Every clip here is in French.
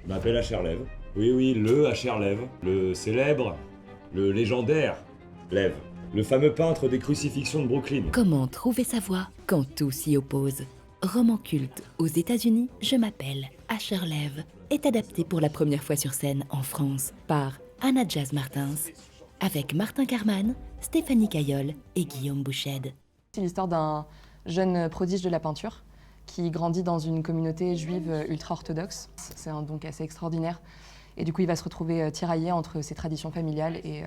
Je m'appelle HR Lev. Oui, oui, le HR Lev. Le célèbre, le légendaire Lev. Le fameux peintre des crucifixions de Brooklyn. Comment trouver sa voie quand tout s'y oppose? Roman culte aux États-Unis, Je m'appelle HR Lev est adapté pour la première fois sur scène en France par Anna Jazz Martins, avec Martin Carman, Stéphanie Caillol et Guillaume Bouched. C'est l'histoire d'un jeune prodige de la peinture qui grandit dans une communauté juive ultra-orthodoxe. C'est un don assez extraordinaire. Et du coup, il va se retrouver tiraillé entre ses traditions familiales et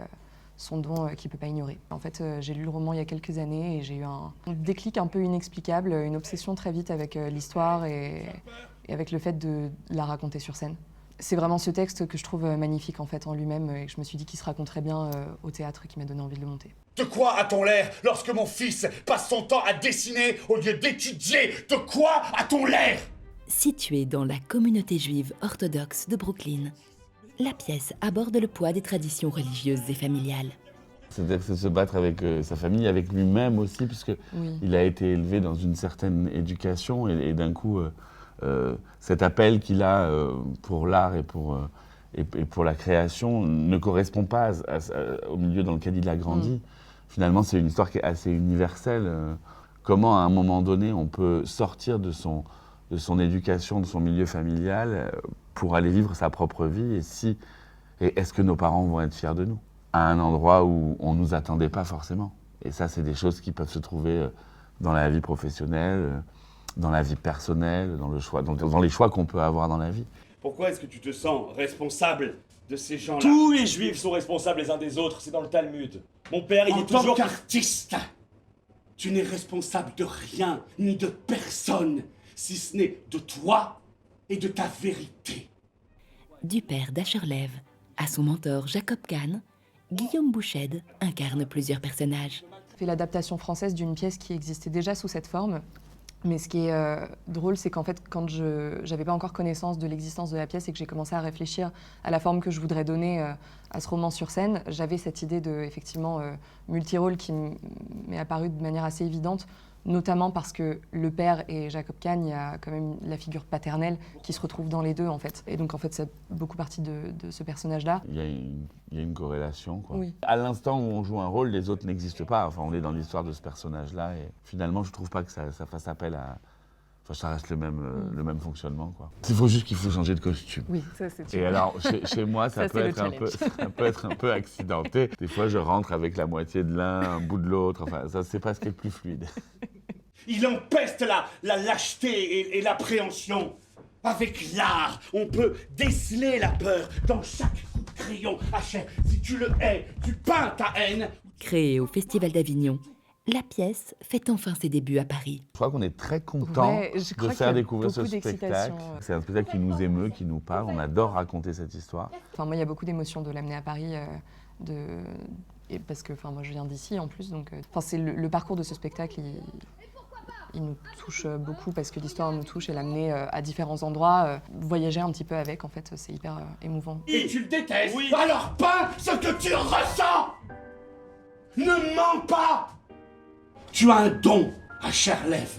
son don qu'il ne peut pas ignorer. En fait, j'ai lu le roman il y a quelques années et j'ai eu un déclic un peu inexplicable, une obsession très vite avec l'histoire et avec le fait de la raconter sur scène. C'est vraiment ce texte que je trouve magnifique en fait en lui-même et que je me suis dit qu'il se raconterait bien au théâtre et qui m'a donné envie de le monter. De quoi a-t-on l'air lorsque mon fils passe son temps à dessiner au lieu d'étudier? De quoi a-t-on l'air? Située dans la communauté juive orthodoxe de Brooklyn, la pièce aborde le poids des traditions religieuses et familiales. C'est-à-dire que c'est se battre avec sa famille, avec lui-même aussi, puisque il a été élevé dans une certaine éducation et d'un coup, cet appel qu'il a pour l'art et pour la création ne correspond pas au milieu dans lequel il a grandi. Finalement, c'est une histoire qui est assez universelle. Comment, à un moment donné, on peut sortir de son éducation, de son milieu familial, pour aller vivre sa propre vie, et est-ce que nos parents vont être fiers de nous, à un endroit où on ne nous attendait pas forcément. Et ça, c'est des choses qui peuvent se trouver dans la vie professionnelle, dans la vie personnelle, dans les choix qu'on peut avoir dans la vie. Pourquoi est-ce que tu te sens responsable de ces gens-là? Tous les juifs sont responsables les uns des autres, c'est dans le Talmud. Mon père, il En est tant toujours... qu'artiste, tu n'es responsable de rien, ni de personne, si ce n'est de toi et de ta vérité. Du père d'Asher Lev à son mentor Jacob Kahn, Guillaume Bouched incarne plusieurs personnages. C'est l'adaptation française d'une pièce qui existait déjà sous cette forme. Mais ce qui est drôle, c'est qu'en fait, quand je n'avais pas encore connaissance de l'existence de la pièce et que j'ai commencé à réfléchir à la forme que je voudrais donner à ce roman sur scène, j'avais cette idée de, effectivement, multirôle qui m'est apparue de manière assez évidente, notamment parce que le père et Jacob Kahn, il y a quand même la figure paternelle qui se retrouve dans les deux, en fait. Et donc, en fait, c'est beaucoup partie de ce personnage-là. Il y a une corrélation, quoi. Oui. À l'instant où on joue un rôle, les autres n'existent pas. Enfin, on est dans l'histoire de ce personnage-là, et finalement, je trouve pas que ça fasse appel à... Enfin, ça reste le même fonctionnement, quoi. Il faut juste qu'il faut changer de costume. Oui, ça c'est Et alors, chez moi, ça peut être un peu accidenté. Des fois, je rentre avec la moitié de l'un, un bout de l'autre. Enfin, ça, c'est pas ce qui est le plus fluide. Il empeste la lâcheté et l'appréhension. Avec l'art, on peut déceler la peur dans chaque coup de crayon. Hachette, si tu le hais, tu peins ta haine. Créée au Festival d'Avignon, la pièce fait enfin ses débuts à Paris. Je crois qu'on est très content de faire découvrir ce beaucoup spectacle. d'excitation. C'est un spectacle qui nous émeut, qui nous parle. On adore raconter cette histoire. Enfin, moi, il y a beaucoup d'émotions de l'amener à Paris, et parce que moi, je viens d'ici en plus. Donc, c'est le parcours de ce spectacle, il nous touche beaucoup parce que l'histoire nous touche et l'amener à différents endroits, voyager un petit peu avec, en fait, c'est hyper émouvant. Et tu le détestes. Oui. Alors peins ce que tu ressens. Ne mens pas. Tu as un don, HR Lev.